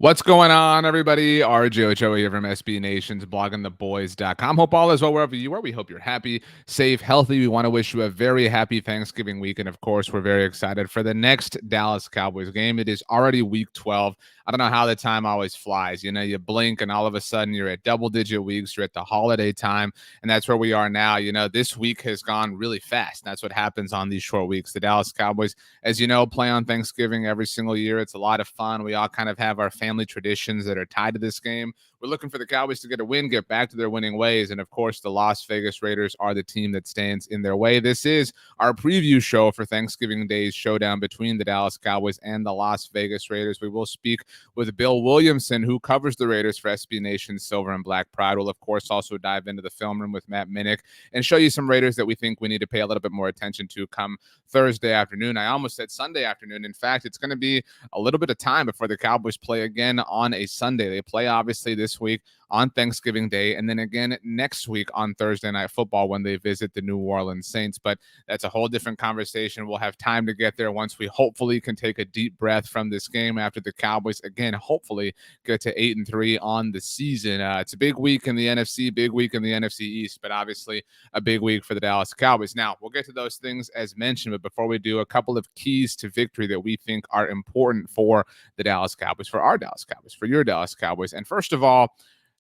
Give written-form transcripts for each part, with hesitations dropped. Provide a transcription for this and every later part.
What's going on, everybody? RJ Ochoa here from SB Nation's bloggingtheboys.com. Hope all is well wherever you are. We hope you're happy, safe, healthy. We want to wish you a very happy Thanksgiving week. And of course, we're very excited for the next Dallas Cowboys game. It is already week 12. I don't know how the time always flies. You know, you blink and all of a sudden you're at double-digit weeks. You're at the holiday time, and that's where we are now. You know, this week has gone really fast. That's what happens on these short weeks. The Dallas Cowboys, as you know, play on Thanksgiving every single year. It's a lot of fun. We all kind of have our family traditions that are tied to this game. We're looking for the Cowboys to get a win, get back to their winning ways. And of course, the Las Vegas Raiders are the team that stands in their way. This is our preview show for Thanksgiving Day's showdown between the Dallas Cowboys and the Las Vegas Raiders. We will speak with Bill Williamson, who covers the Raiders for SB Nation's Silver and Black Pride. We'll, of course, also dive into the film room with Matt Minnick and show you some Raiders that we think we need to pay a little bit more attention to come Thursday afternoon. I almost said Sunday afternoon. In fact, it's going to be a little bit of time before the Cowboys play again on a Sunday. They play, obviously, this week on Thanksgiving Day, and then again next week on Thursday Night Football when they visit the New Orleans Saints. But that's a whole different conversation. We'll have time to get there once we hopefully can take a deep breath from this game after the Cowboys, again, hopefully get to 8-3 on the season. It's a big week in the NFC, big week in the NFC East, but obviously a big week for the Dallas Cowboys. Now, we'll get to those things as mentioned, but before we do, a couple of keys to victory that we think are important for the Dallas Cowboys, for our Dallas Cowboys, for your Dallas Cowboys. And first of all,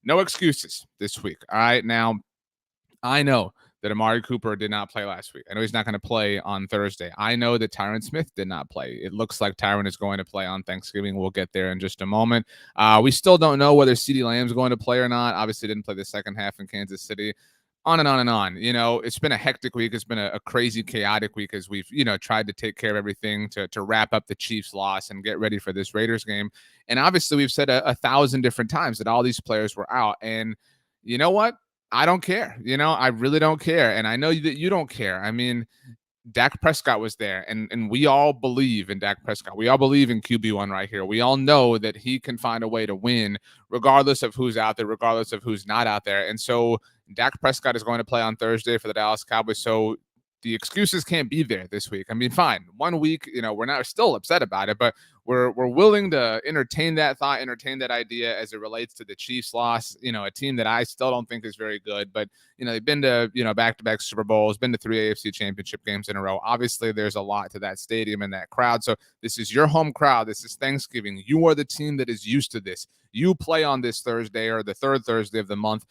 no excuses this week. All right. Now, I know that Amari Cooper did not play last week. I know he's not going to play on Thursday. I know that Tyron Smith did not play. It looks like Tyron is going to play on Thanksgiving. We'll get there in just a moment. We still don't know whether CeeDee Lamb's going to play or not. Obviously, didn't play the second half in Kansas City. On and on and on. You know, it's been a hectic week. It's been a crazy, chaotic week as we've, tried to take care of everything to wrap up the Chiefs' loss and get ready for this Raiders game. And obviously, we've said a thousand different times that all these players were out. And you know what? I don't care. I really don't care. And I know that you don't care. I mean, Dak Prescott was there, and we all believe in Dak Prescott. We all believe in QB1 right here. We all know that he can find a way to win regardless of who's out there, regardless of who's not out there. And so Dak Prescott is going to play on Thursday for the Dallas Cowboys. So the excuses can't be there this week. I mean, fine. 1 week, we're not still upset about it, but we're willing to entertain that thought, entertain that idea as it relates to the Chiefs loss, a team that I still don't think is very good, but they've been to, back-to-back Super Bowls, been to 3 AFC championship games in a row. Obviously, there's a lot to that stadium and that crowd. So this is your home crowd. This is Thanksgiving. You are the team that is used to this. You play on this Thursday or the third Thursday of the month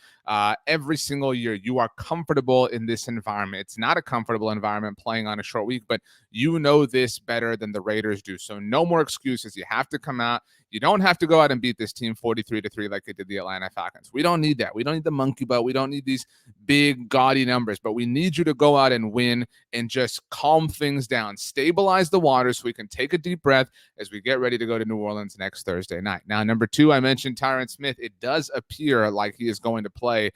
every single year. You are comfortable in this environment. It's not a comfortable environment playing on a short week, but you know this better than the Raiders do. So no more excuses. You have to come out. You don't have to go out and beat this team 43-3 like they did the Atlanta Falcons. We don't need that. We don't need the monkey butt. We don't need these big, gaudy numbers, but we need you to go out and win and just calm things down, stabilize the waters so we can take a deep breath as we get ready to go to New Orleans next Thursday night. Now, number 2, I mentioned Tyron Smith. It does appear like he is going to play.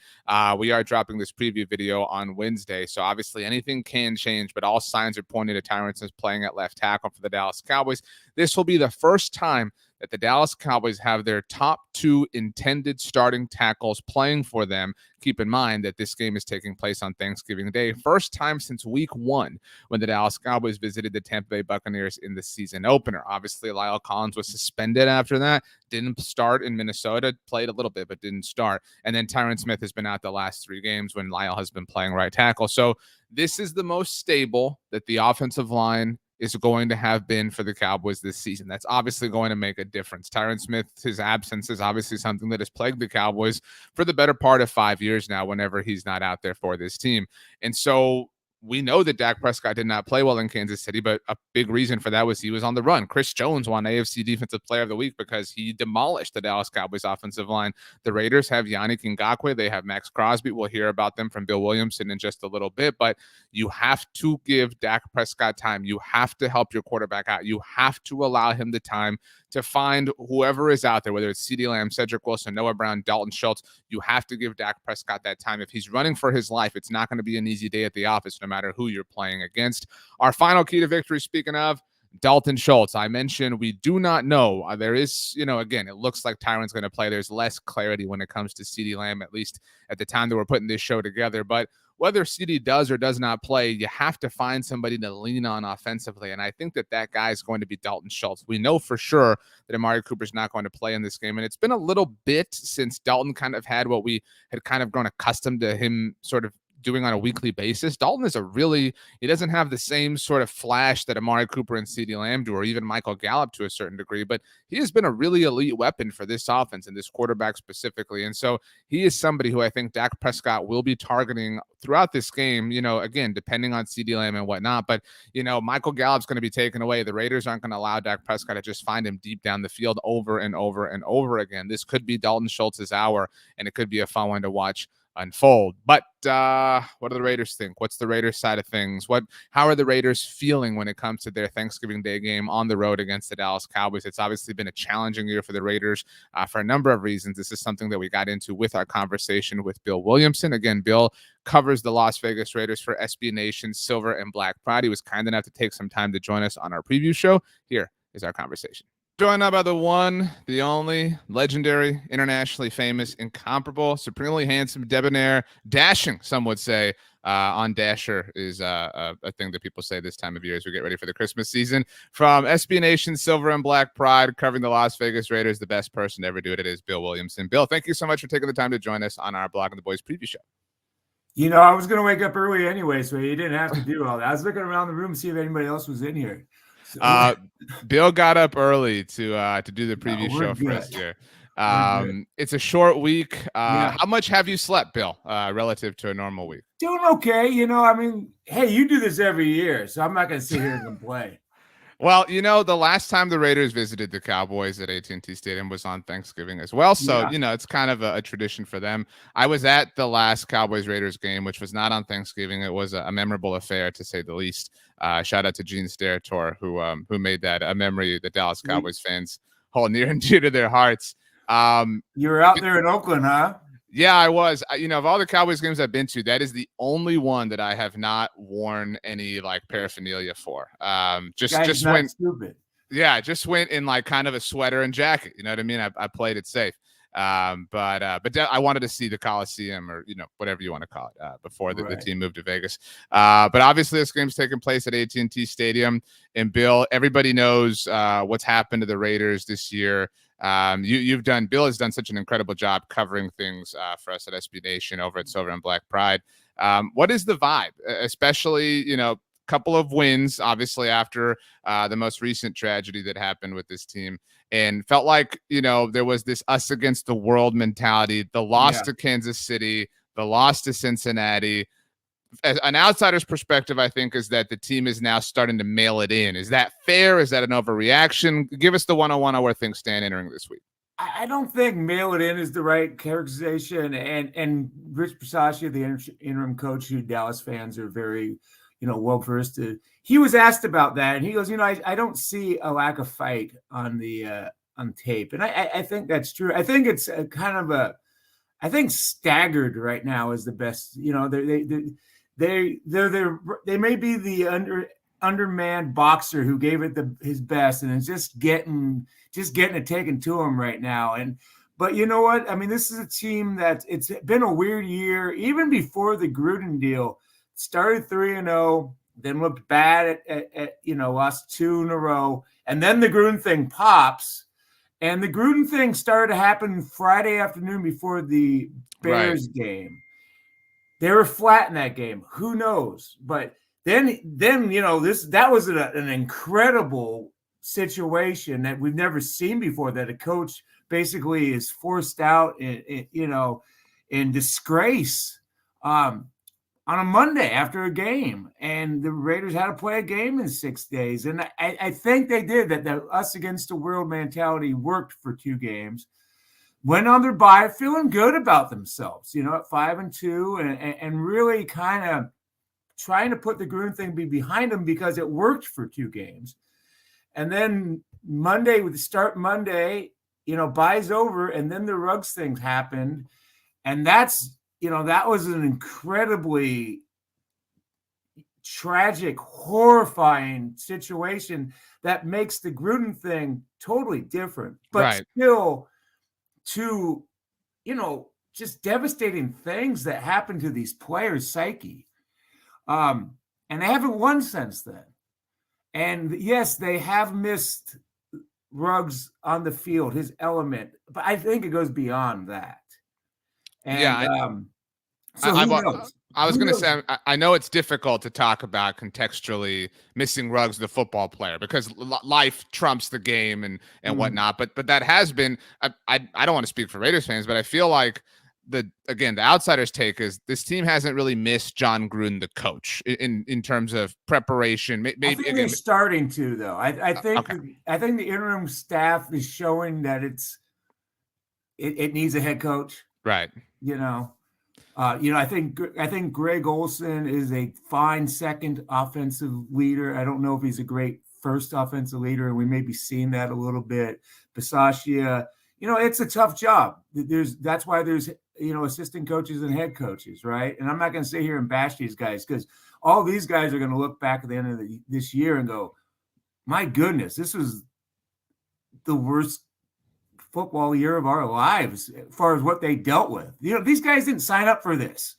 We are dropping this preview video on Wednesday, so obviously anything can change, but all signs are pointing to Tyron Smith playing at left tackle for the Dallas Cowboys. This will be the first time that the Dallas Cowboys have their top 2 intended starting tackles playing for them. Keep in mind that this game is taking place on Thanksgiving Day. First time since week 1 when the Dallas Cowboys visited the Tampa Bay Buccaneers in the season opener. Obviously, Lyle Collins was suspended after that. Didn't start in Minnesota. Played a little bit, but didn't start. And then Tyron Smith has been out the last 3 games when Lyle has been playing right tackle. So this is the most stable that the offensive line is going to have been for the Cowboys this season. That's obviously going to make a difference. Tyron Smith, his absence is obviously something that has plagued the Cowboys for the better part of 5 years now whenever he's not out there for this team. And so we know that Dak Prescott did not play well in Kansas City, but a big reason for that was he was on the run. Chris Jones won AFC Defensive Player of the Week because he demolished the Dallas Cowboys offensive line. The Raiders have Yannick Ngakoue. They have Max Crosby. We'll hear about them from Bill Williamson in just a little bit, but you have to give Dak Prescott time. You have to help your quarterback out. You have to allow him the time to find whoever is out there, whether it's CeeDee Lamb, Cedric Wilson, Noah Brown, Dalton Schultz. You have to give Dak Prescott that time. If he's running for his life, it's not going to be an easy day at the office, no matter who you're playing against. Our final key to victory, speaking of, Dalton Schultz, I mentioned we do not know. There is, again, it looks like Tyron's going to play. There's less clarity when it comes to CeeDee Lamb, at least at the time that we're putting this show together. But whether CeeDee does or does not play, you have to find somebody to lean on offensively. And I think that guy is going to be Dalton Schultz. We know for sure that Amari Cooper's not going to play in this game. And it's been a little bit since Dalton kind of had what we had kind of grown accustomed to him sort of doing on a weekly basis. Dalton is he doesn't have the same sort of flash that Amari Cooper and CeeDee Lamb do, or even Michael Gallup to a certain degree, but he has been a really elite weapon for this offense and this quarterback specifically. And so he is somebody who I think Dak Prescott will be targeting throughout this game, again, depending on CeeDee Lamb and whatnot. But, Michael Gallup's going to be taken away. The Raiders aren't going to allow Dak Prescott to just find him deep down the field over and over and over again. This could be Dalton Schultz's hour, and it could be a fun one to watch unfold. But what do the Raiders think? What's the Raiders side of things? How are the Raiders feeling when it comes to their Thanksgiving Day game on the road against the Dallas Cowboys? It's obviously been a challenging year for the Raiders for a number of reasons. This is something that we got into with our conversation with Bill Williamson. Again, Bill covers the Las Vegas Raiders for SB Nation Silver and Black Pride. He was kind enough to take some time to join us on our preview show. Here is our conversation. Joined now by the one, the only, legendary, internationally famous, incomparable, supremely handsome, debonair, dashing, some would say. On Dasher is a thing that people say this time of year as we get ready for the Christmas season. From SB Nation Silver and Black Pride, covering the Las Vegas Raiders, the best person to ever do it is Bill Williamson. Bill, thank you so much for taking the time to join us on our Blogging the Boys preview show. I was going to wake up early anyway, so you didn't have to do all that. I was looking around the room to see if anybody else was in here. So. Bill got up early to do the preview show for us here. It's a short week. How much have you slept, Bill, relative to a normal week? Doing okay. Hey, you do this every year, so I'm not going to sit here and complain. Well, the last time the Raiders visited the Cowboys at AT&T Stadium was on Thanksgiving as well. So, it's kind of a tradition for them. I was at the last Cowboys-Raiders game, which was not on Thanksgiving. It was a memorable affair, to say the least. Shout out to Gene Steratore, who made that a memory that Dallas Cowboys fans hold near and dear to their hearts. You were out there in Oakland, huh? Yeah, I was. Of all the Cowboys games I've been to, that is the only one that I have not worn any paraphernalia for. Just went stupid. Yeah, just went in kind of a sweater and jacket. You know what I mean? I played it safe. But I wanted to see the Coliseum, or whatever you want to call it, before the team moved to Vegas. But obviously this game's taking place at AT&T Stadium. And Bill, everybody knows what's happened to the Raiders this year. Bill has done such an incredible job covering things for us at SB Nation over at Silver and Black Pride. What is the vibe, especially, couple of wins, obviously, after the most recent tragedy that happened with this team, and felt like, there was this us against the world mentality, the loss to Kansas City, the loss to Cincinnati. As an outsider's perspective, I think, is that the team is now starting to mail it in. Is that fair? Is that an overreaction? Give us the 101 on where things stand entering this week. I don't think mail it in is the right characterization. And Rich Bisaccia, the interim coach, who Dallas fans are very, well versed. He was asked about that, and he goes, I don't see a lack of fight on tape, and I think that's true. I think it's I think staggered right now is the best. They may be the undermanned boxer who gave it his best, and it's just getting it taken to him right now. But you know what? I mean, this is a team it's been a weird year. Even before the Gruden deal, started 3-0, then looked bad at lost 2 in a row, and then the Gruden thing pops. And the Gruden thing started to happen Friday afternoon before the Bears game. They were flat in that game. Who knows? But then that was an incredible situation that we've never seen before, that a coach basically is forced out in disgrace on a Monday after a game. And the Raiders had to play a game in 6 days. And I think they did that. The us against the world mentality worked for 2 games. Went on their bye feeling good about themselves, at 5-2, and really kind of trying to put the Gruden thing behind them because it worked for 2 games. And then Monday, bye's over, and then the Ruggs things happened. And that was an incredibly tragic, horrifying situation that makes the Gruden thing totally different, but Right. still to, just devastating things that happen to these players' psyche. And they haven't won since then. And yes, they have missed Ruggs on the field, his element, but I think it goes beyond that. And Yeah. so who knows? I was Who going to knows? say, I know it's difficult to talk about contextually missing Ruggs, the football player, because life trumps the game and whatnot. But that has been, I don't want to speak for Raiders fans, but I feel like the outsider's take is this team hasn't really missed John Gruden, the coach, in terms of preparation. Maybe I think again, they're starting to, though. I think okay. I think the interim staff is showing that it needs a head coach. Right. I think Greg Olson is a fine second offensive leader. I don't know if he's a great first offensive leader, and we may be seeing that a little bit. Bisaccia, it's a tough job. That's why there's assistant coaches and head coaches, right? And I'm not going to sit here and bash these guys because all these guys are going to look back at the end of this year and go, "My goodness, this was the worst football year of our lives as far as what they dealt with." These guys didn't sign up for this.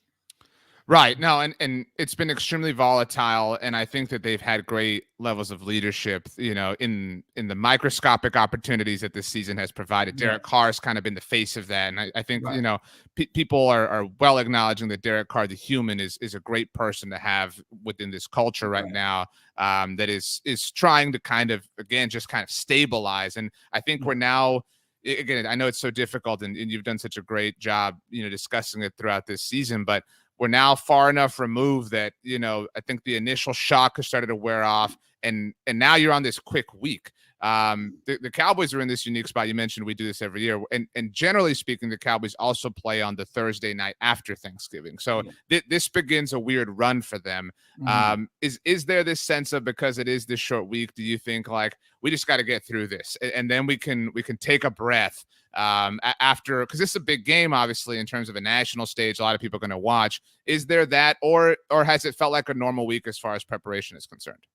Right. No, and it's been extremely volatile, and I think that they've had great levels of leadership, in the microscopic opportunities that this season has provided. Derek Carr's kind of been the face of that, and I think, right. People are well acknowledging that Derek Carr, the human, is a great person to have within this culture right now, that is trying to kind of, again, just kind of stabilize. And I think we're now, again, I know it's so difficult, and you've done such a great job, discussing it throughout this season, but we're now far enough removed that, I think the initial shock has started to wear off, and now you're on this quick week. The Cowboys are in this unique spot. You mentioned we do this every year, and generally speaking, the Cowboys also play on the Thursday night after Thanksgiving. So this begins a weird run for them. Is there this sense of, because it is this short week, do you think like we just got to get through this, and then we can take a breath after, because this is a big game, obviously, in terms of a national stage, a lot of people are going to watch. Is there that, or has it felt like a normal week as far as preparation is concerned?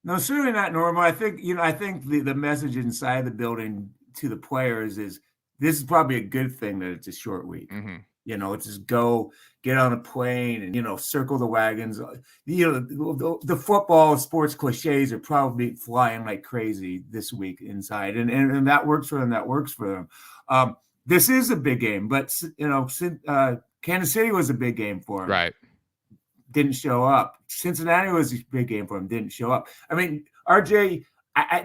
No, certainly not normal. I think the message inside the building to the players is this is probably a good thing that it's a short week. It's just go get on a plane and circle the wagons. The football sports cliches are probably flying like crazy this week inside, and that works for them. That works for them. This is a big game, but Kansas City was a big game for them. Right. Didn't show up. Cincinnati was a big game for him. Didn't show up. I mean, RJ,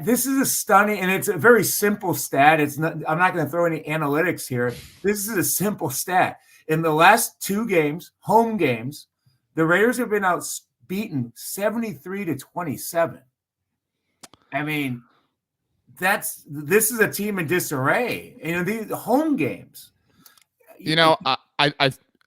this is a stunning, and it's a very simple stat. I'm not going to throw any analytics here. This is a simple stat. In the last two games, home games, the Raiders have been outbeaten 73-27. I mean, this is a team in disarray. These home games.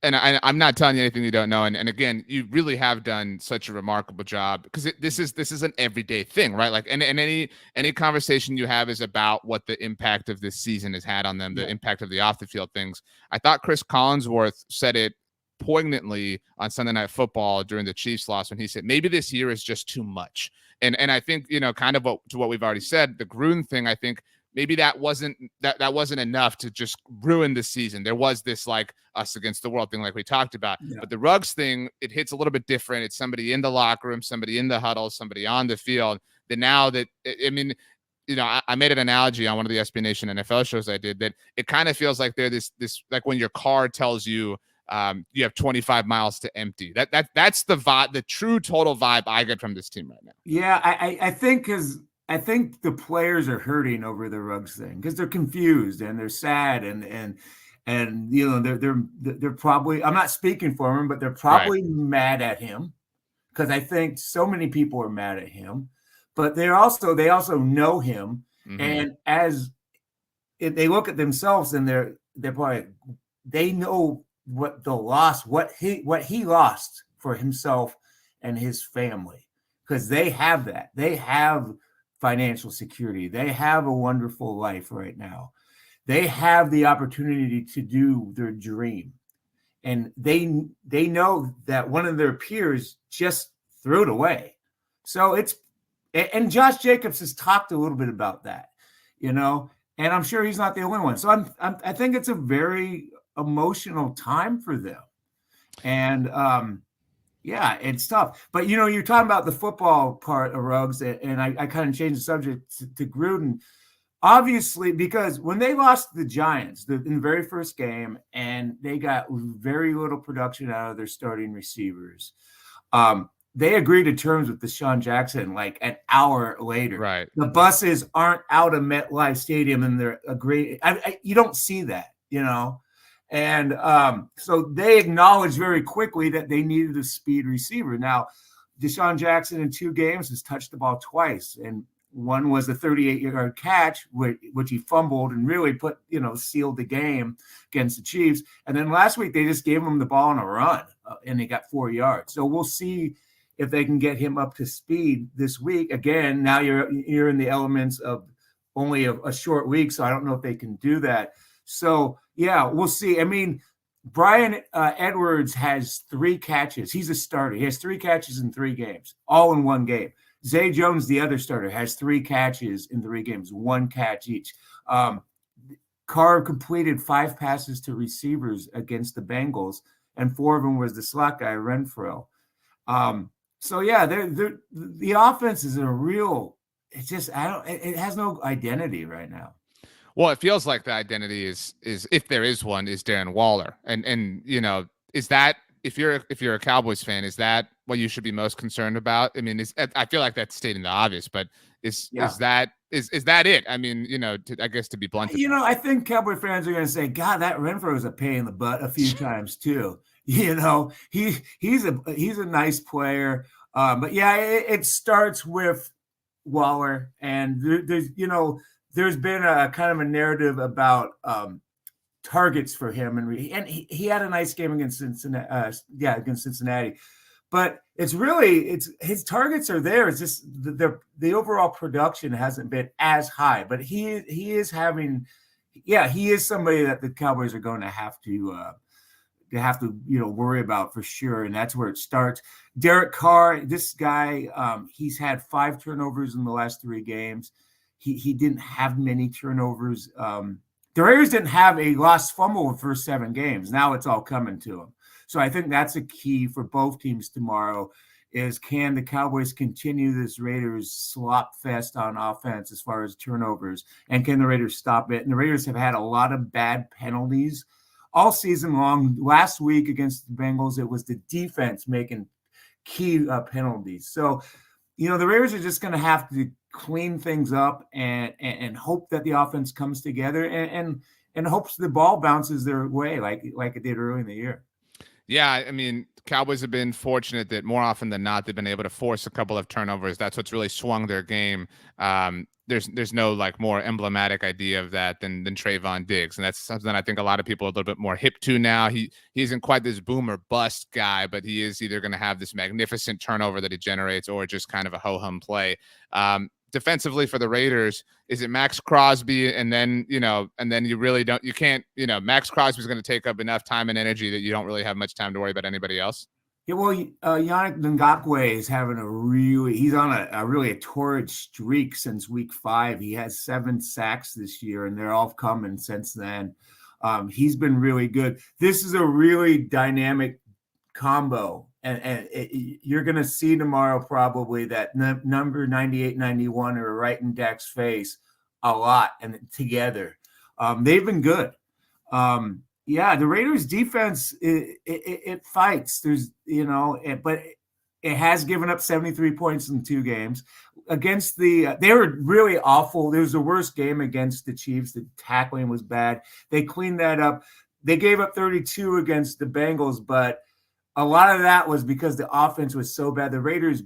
I'm not telling you anything you don't know. And again, you really have done such a remarkable job, because this is an everyday thing, right? Like, and any conversation you have is about what the impact of this season has had on them, the impact of the off the field things. I thought Chris Collinsworth said it poignantly on Sunday Night Football during the Chiefs loss, when he said, maybe this year is just too much. And I think, kind of to what we've already said, the Gruden thing, I think, maybe that wasn't enough to just ruin the season. There was this like us against the world thing, like we talked about. But the Ruggs thing, it hits a little bit different. It's somebody in the locker room, somebody in the huddle, somebody on the field. That now that, I mean, I made an analogy on one of the SB Nation NFL shows I did, that it kind of feels like they're this like when your car tells you you have 25 miles to empty. That's the vibe, the true total vibe I get from this team right now. Yeah, I think I think the players are hurting over the Ruggs thing because they're confused and they're sad and they're probably, I'm not speaking for them, but they're probably mad at him because I think so many people are mad at him, but they also know him, and as if they look at themselves and they're probably, they know what he lost for himself and his family, because they have that. They have financial security. They have a wonderful life right now. They have the opportunity to do their dream. And they know that one of their peers just threw it away. So and Josh Jacobs has talked a little bit about that, and I'm sure he's not the only one. So I think it's a very emotional time for them. And yeah, it's tough. But you're talking about the football part of Ruggs, and I kind of changed the subject to Gruden. Obviously, because when they lost the Giants in the very first game, and they got very little production out of their starting receivers, they agreed to terms with Deshaun Jackson like an hour later. Right. The buses aren't out of MetLife Stadium, and they're agreeing. You don't see that, And so they acknowledged very quickly that they needed a speed receiver. Now, Deshaun Jackson in 2 games has touched the ball twice, and one was a 38-yard catch, which he fumbled and really sealed the game against the Chiefs. And then last week they just gave him the ball on a run, and he got 4 yards. So we'll see if they can get him up to speed this week. Again, now you're in the elements of only a short week, so I don't know if they can do that. So yeah, we'll see. I mean, Brian Edwards has 3 catches. He's a starter. He has 3 catches in 3 games, all in 1 game. Zay Jones, the other starter, has 3 catches in 3 games, 1 catch each. Carr completed 5 passes to receivers against the Bengals, and 4 of them was the slot guy, Renfro. So yeah, the offense is a real. It's just it has no identity right now. Well, it feels like the identity is if there is one, is Darren Waller, and is that if you're a Cowboys fan, is that what you should be most concerned about? I mean, I feel like that's stating the obvious, but is that it? I mean, I guess to be blunt, I think Cowboy fans are going to say, God, that Renfro is a pain in the butt a few times too. He's a nice player, but yeah, it starts with Waller, and there's been a kind of a narrative about targets for him, and he had a nice game against Cincinnati. But it's his targets are there. It's just the overall production hasn't been as high. But he is somebody that the Cowboys are going to have to worry about for sure, and that's where it starts. Derek Carr, this guy, he's had 5 turnovers in the last 3 games. He didn't have many turnovers. The Raiders didn't have a lost fumble in the first 7 games. Now it's all coming to them. So I think that's a key for both teams tomorrow is, can the Cowboys continue this Raiders slop fest on offense as far as turnovers, and can the Raiders stop it? And the Raiders have had a lot of bad penalties all season long. Last week against the Bengals, it was the defense making key penalties. So, the Raiders are just going to have to clean things up and hope that the offense comes together and hopes the ball bounces their way like it did early in the year. Yeah, I mean, Cowboys have been fortunate that more often than not they've been able to force a couple of turnovers. That's what's really swung their game. There's no more emblematic idea of that than Trayvon Diggs, and that's something I think a lot of people are a little bit more hip to now. He isn't quite this boom or bust guy, but he is either going to have this magnificent turnover that he generates or just kind of a ho-hum play. Defensively for the Raiders, is it Max Crosby? And then you really don't, you can't, Max Crosby is going to take up enough time and energy that you don't really have much time to worry about anybody else. Yeah, well, Yannick Ngakoue is having he's on a torrid streak since week 5. He has 7 sacks this year, and they're all coming since then. He's been really good. This is a really dynamic combo. And you're going to see tomorrow probably that number 98, 91 are right in Dak's face a lot and together. They've been good. The Raiders defense, it fights. But it has given up 73 points in 2 games. Against they were really awful. It was the worst game against the Chiefs. The tackling was bad. They cleaned that up. They gave up 32 against the Bengals, but a lot of that was because the offense was so bad. The Raiders'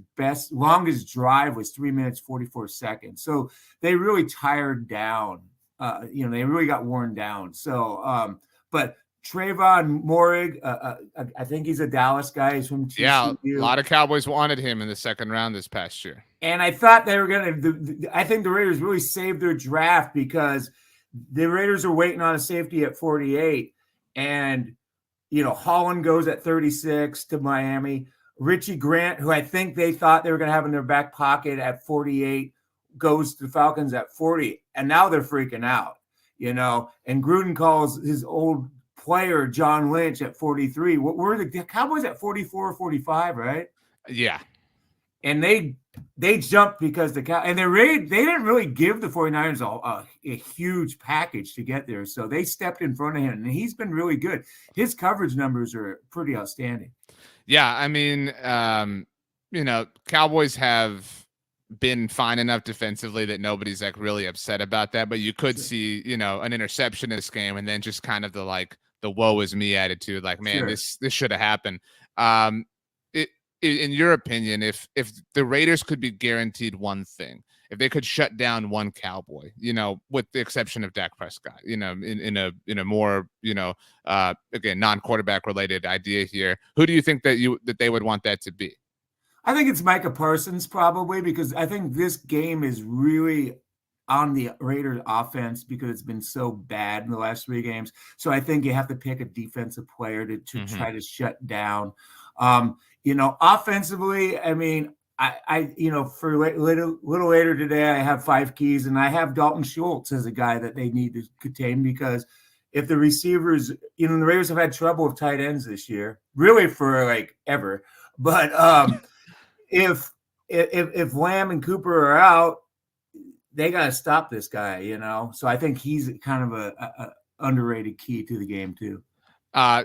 longest drive was 3 minutes, 44 seconds. So they really tired down. They really got worn down. So, but Trayvon Moehrig, I think he's a Dallas guy. He's from TCU. Yeah, a lot of Cowboys wanted him in the second round this past year. And I thought they were going to – I think the Raiders really saved their draft because the Raiders are waiting on a safety at 48. And, Holland goes at 36 to Miami. Richie Grant, who I think they thought they were going to have in their back pocket at 48, goes to the Falcons at 40, and now they're freaking out, and Gruden calls his old player John Lynch at 43. What were the Cowboys at 44 or 45, right? Yeah. And they jumped because they didn't really give the 49ers a huge package to get there. So they stepped in front of him, and he's been really good. His coverage numbers are pretty outstanding. Yeah, I mean, Cowboys have been fine enough defensively that nobody's like really upset about that. But you could see, an interception in this game, and then just kind of the woe is me attitude. Like, man, this should have happened. In your opinion, if the Raiders could be guaranteed one thing, if they could shut down one Cowboy, with the exception of Dak Prescott, in a more, again, non-quarterback related idea here, who do you think that they would want that to be? I think it's Micah Parsons probably, because I think this game is really on the Raiders offense because it's been so bad in the last 3 games. So I think you have to pick a defensive player to try to shut down. Offensively, I mean, I for a little later today, I have 5 keys, and I have Dalton Schultz as a guy that they need to contain, because if the receivers, the Raiders have had trouble with tight ends this year, really for like ever. But if Lamb and Cooper are out, they got to stop this guy, So I think he's kind of a underrated key to the game too.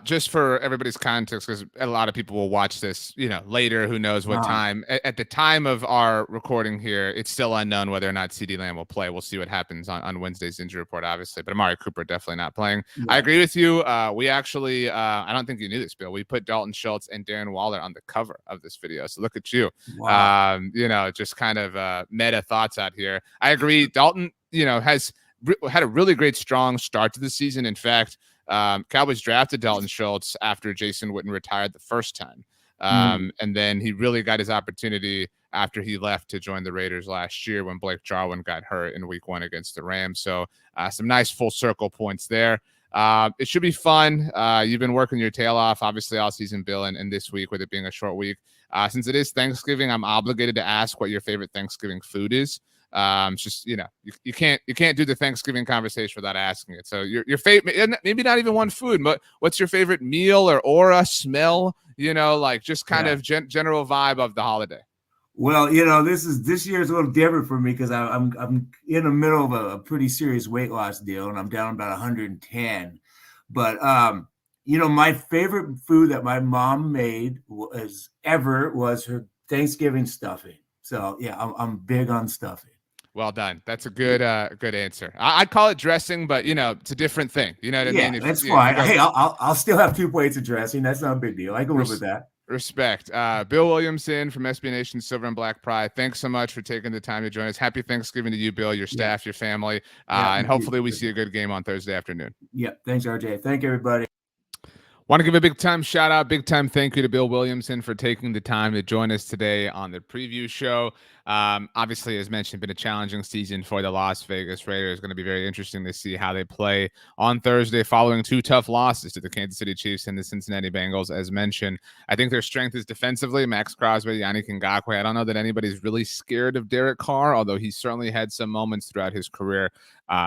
Just for everybody's context, because a lot of people will watch this, later, who knows what time. At the time of our recording here, it's still unknown whether or not CeeDee Lamb will play. We'll see what happens on Wednesday's injury report, obviously. But Amari Cooper definitely not playing. Yeah. I agree with you. We actually, I don't think you knew this, Bill. We put Dalton Schultz and Darren Waller on the cover of this video. So look at you. Wow. Just kind of meta thoughts out here. I agree. Dalton, has had a really great, strong start to the season. In fact, Cowboys drafted Dalton Schultz after Jason Witten retired the first time. And then he really got his opportunity after he left to join the Raiders last year when Blake Jarwin got hurt in week 1 against the Rams. So some nice full circle points there. It should be fun. You've been working your tail off, obviously, all season, Bill, and this week, with it being a short week. Since it is Thanksgiving, I'm obligated to ask what your favorite Thanksgiving food is. It's just, you can't do the Thanksgiving conversation without asking it. So your favorite, maybe not even one food, but what's your favorite meal or aura, smell, just kind of general vibe of the holiday? Well, this year is a little different for me because I'm in the middle of a pretty serious weight loss deal, and I'm down about 110. But my favorite food that my mom made was her Thanksgiving stuffing. So yeah, I'm big on stuffing. Well done. That's a good answer. I'd call it dressing, but it's a different thing. You know what I mean? That's fine. Hey, I'll still have 2 plates of dressing. That's not a big deal. I can live with that. Respect. Bill Williamson from SB Nation Silver and Black Pride. Thanks so much for taking the time to join us. Happy Thanksgiving to you, Bill, your staff, your family, and hopefully we see a good game on Thursday afternoon. Yeah. Thanks, RJ. Thank you, everybody. Want to give a big time shout out, big time thank you to Bill Williamson for taking the time to join us today on the preview show. Obviously, as mentioned, been a challenging season for the Las Vegas Raiders. Going to be very interesting to see how they play on Thursday following 2 tough losses to the Kansas City Chiefs and the Cincinnati Bengals. As mentioned, I think their strength is defensively. Max Crosby, Yannick Ngakoue. I don't know that anybody's really scared of Derek Carr, although he certainly had some moments throughout his career.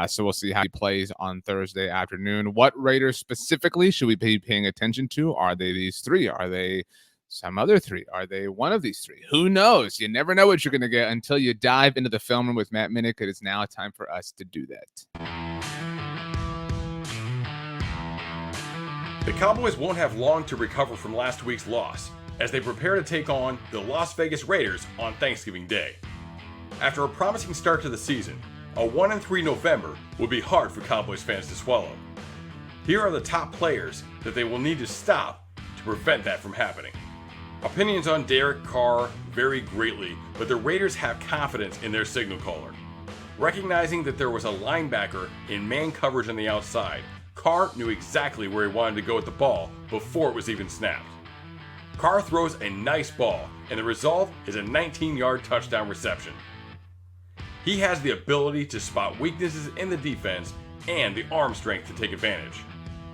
So we'll see how he plays on Thursday afternoon. What Raiders specifically should we be paying attention to? Are they these 3? Are they some other 3? Are they one of these 3? Who knows? You never know what you're going to get until you dive into the film room with Matt Minnick. It is now time for us to do that. The Cowboys won't have long to recover from last week's loss as they prepare to take on the Las Vegas Raiders on Thanksgiving Day. After a promising start to the season, a 1-3 November would be hard for Cowboys fans to swallow. Here are the top players that they will need to stop to prevent that from happening. Opinions on Derek Carr vary greatly, but the Raiders have confidence in their signal caller. Recognizing that there was a linebacker in man coverage on the outside, Carr knew exactly where he wanted to go with the ball before it was even snapped. Carr throws a nice ball, and the result is a 19-yard touchdown reception. He has the ability to spot weaknesses in the defense and the arm strength to take advantage.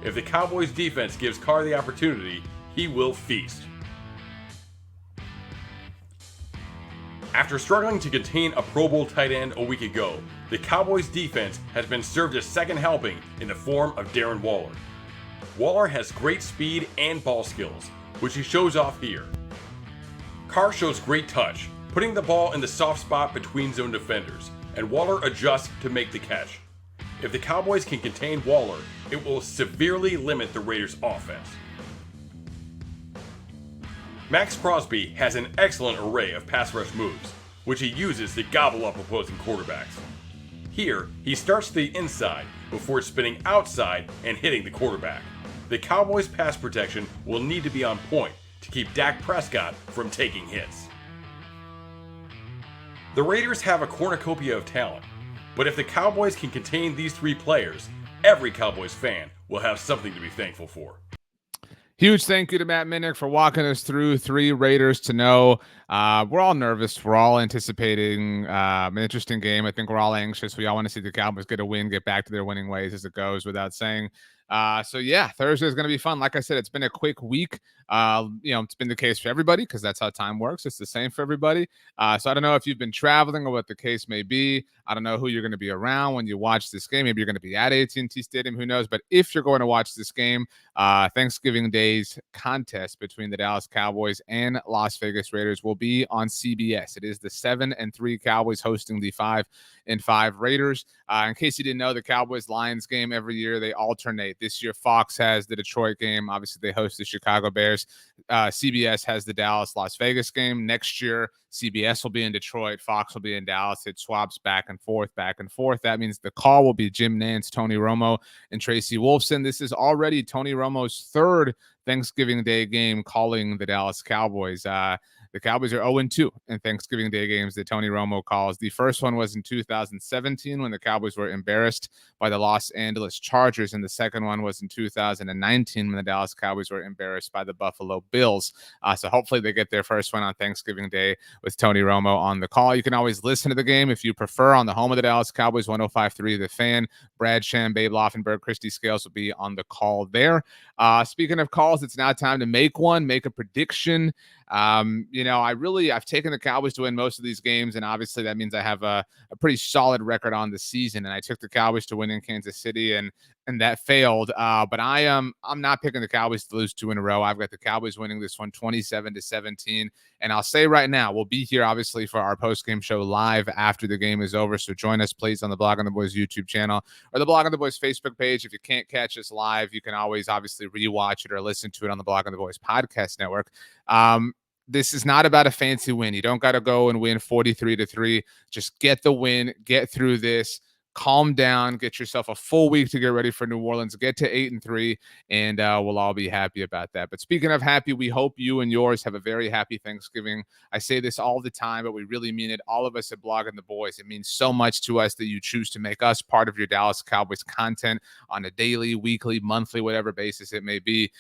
If the Cowboys defense gives Carr the opportunity, he will feast. After struggling to contain a Pro Bowl tight end a week ago, the Cowboys defense has been served a second helping in the form of Darren Waller. Waller has great speed and ball skills, which he shows off here. Carr shows great touch, putting the ball in the soft spot between zone defenders, and Waller adjusts to make the catch. If the Cowboys can contain Waller, it will severely limit the Raiders' offense. Max Crosby has an excellent array of pass rush moves, which he uses to gobble up opposing quarterbacks. Here, he starts to the inside before spinning outside and hitting the quarterback. The Cowboys' pass protection will need to be on point to keep Dak Prescott from taking hits. The Raiders have a cornucopia of talent, but if the Cowboys can contain these three players, every Cowboys fan will have something to be thankful for. Huge thank you to Matt Minnick for walking us through 3 Raiders to know. We're all nervous. We're all anticipating an interesting game. I think we're all anxious. We all want to see the Cowboys get a win, get back to their winning ways as it goes without saying. So yeah, Thursday is going to be fun. Like I said, it's been a quick week. It's been the case for everybody because that's how time works. It's the same for everybody. So I don't know if you've been traveling or what the case may be. I don't know who you're going to be around when you watch this game. Maybe you're going to be at AT&T Stadium. Who knows? But if you're going to watch this game, Thanksgiving Day's contest between the Dallas Cowboys and Las Vegas Raiders will be on CBS. It is the 7-3 Cowboys hosting the 5-5 Raiders. In case you didn't know, the Cowboys-Lions game every year, they alternate. This year, Fox has the Detroit game. Obviously, they host the Chicago Bears. CBS has the Dallas-Las Vegas game. Next year, CBS will be in Detroit. Fox will be in Dallas. It swaps back and forth, back and forth. That means the call will be Jim Nantz, Tony Romo, and Tracy Wolfson. This is already Tony Romo's 3rd Thanksgiving Day game calling the Dallas Cowboys. The Cowboys are 0-2 in Thanksgiving Day games that Tony Romo calls. The first one was in 2017 when the Cowboys were embarrassed by the Los Angeles Chargers, and the second one was in 2019 when the Dallas Cowboys were embarrassed by the Buffalo Bills. So hopefully they get their first one on Thanksgiving Day with Tony Romo on the call. You can always listen to the game if you prefer on the home of the Dallas Cowboys, 105.3 The Fan. Brad Sham, Babe Loffenberg, Christy Scales will be on the call there. Speaking of calls, it's now time to make a prediction. I've taken the Cowboys to win most of these games, and obviously that means I have a pretty solid record on the season. And I took the Cowboys to win in Kansas City, and that failed. But I'm not picking the Cowboys to lose 2 in a row. I've got the Cowboys winning this one 27-17. And I'll say right now, we'll be here obviously for our post-game show live after the game is over. So join us, please, on the Blogging the Boys YouTube channel or the Blogging the Boys Facebook page. If you can't catch us live, you can always obviously rewatch it or listen to it on the Blogging the Boys podcast network. This is not about a fancy win. You don't got to go and win 43-3. Just get the win, get through this, calm down, get yourself a full week to get ready for New Orleans, get to 8-3, and we'll all be happy about that. But speaking of happy, we hope you and yours have a very happy Thanksgiving. I say this all the time, but we really mean it. All of us at Blogging the Boys, it means so much to us that you choose to make us part of your Dallas Cowboys content on a daily, weekly, monthly, whatever basis it may be.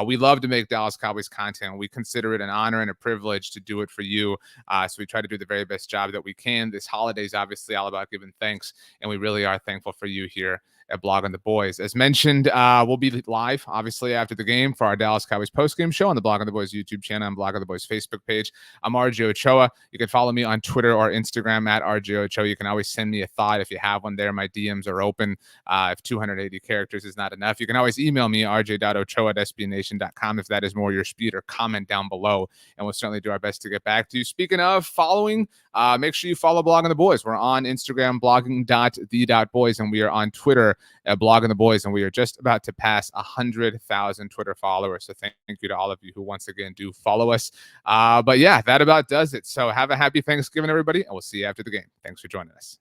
We love to make Dallas Cowboys content. We consider it an honor and a privilege to do it for you. So we try to do the very best job that we can. This holiday is obviously all about giving thanks, and we really are thankful for you here at Blogging the Boys. As mentioned, we'll be live, obviously, after the game for our Dallas Cowboys postgame show on the Blogging the Boys YouTube channel and Blogging the Boys Facebook page. I'm RJ Ochoa. You can follow me on Twitter or Instagram at RJ Ochoa. You can always send me a thought if you have one there. My DMs are open. If 280 characters is not enough, you can always email me, rj.ochoa@sbnation.com, if that is more your speed, or comment down below, and we'll certainly do our best to get back to you. Speaking of following, make sure you follow Blogging the Boys. We're on Instagram, blogging.the.boys, and we are on Twitter at Blogging the Boys, and we are just about to pass 100,000 Twitter followers. So thank you to all of you who once again do follow us. But yeah, that about does it. So have a happy Thanksgiving, everybody, and we'll see you after the game. Thanks for joining us.